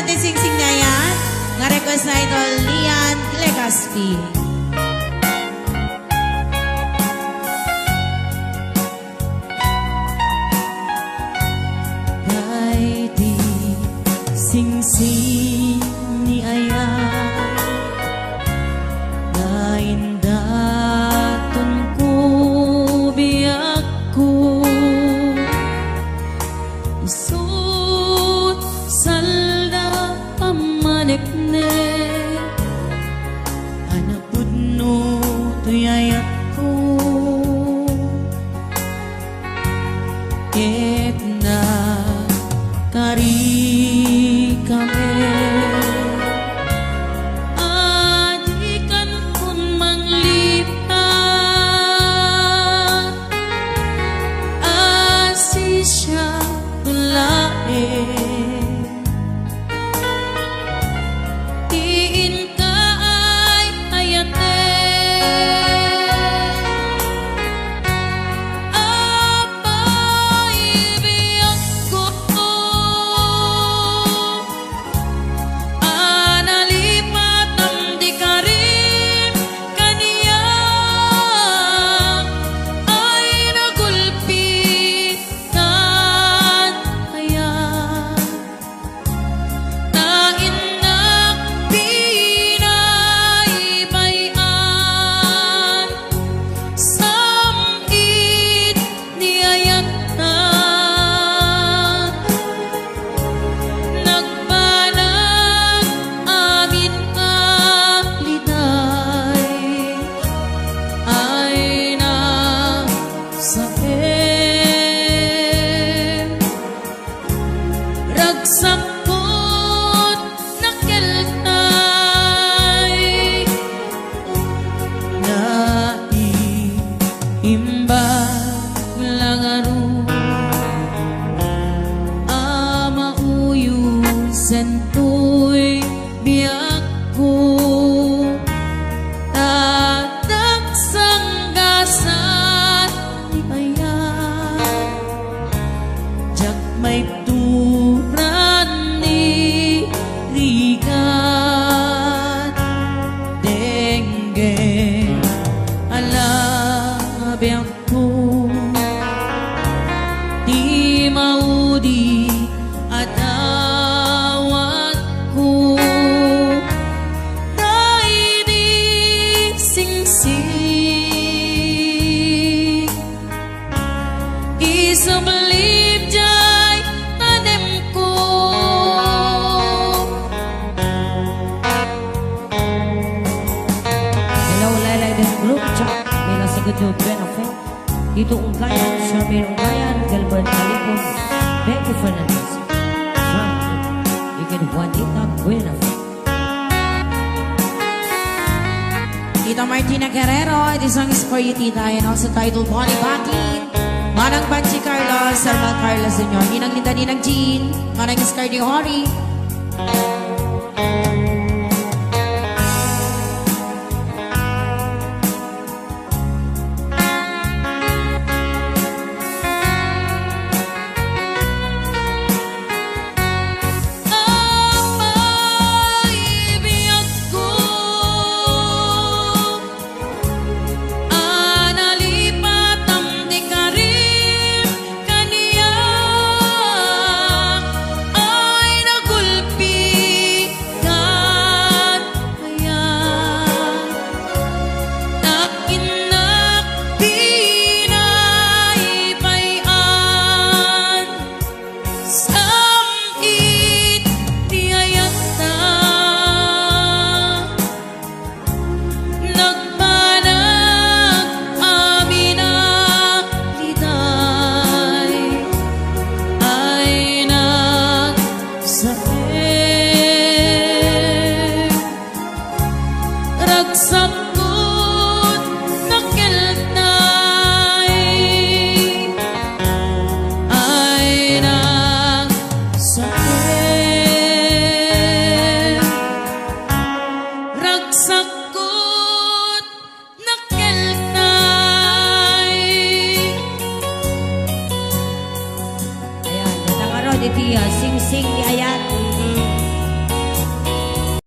ti Singsing na yan. Nga request na ito, Lian Legaspi. Ay di singsing ni ayan na indaton ko biyak ko isut salda pamanekne anak pudno tuyayak ko etna kari kami adikan kun manglipat asisya lae tiin ka ay ayate Ragsakot na keltay naiimbag langaro amauyo sentoy biyak ko tatak sanggasan di ayan jak may di maudi adawat ko dahil di singsing isublib jay tanem ko Hello, Laylay this group chat. May nasagot yung benefit. Dito Ungkayan, Sherman Ungkayan, Gilbert Calicon, Becky Fernandez, Frank, Ikan Juanita Buenafit. Tita Martina Guerrero, this song is for you, Tita. And also titled Bonnie Baki. Manang Banchi Carlos, Sermal Carlos Senyor. Ninang Linda, Ninang Jean. Manang Iscardi Hori. Ragsakot na keltay ay nagsakit. Ragsakot na keltay. Ayan, natangaro di Tia, sing-sing ni Ayan.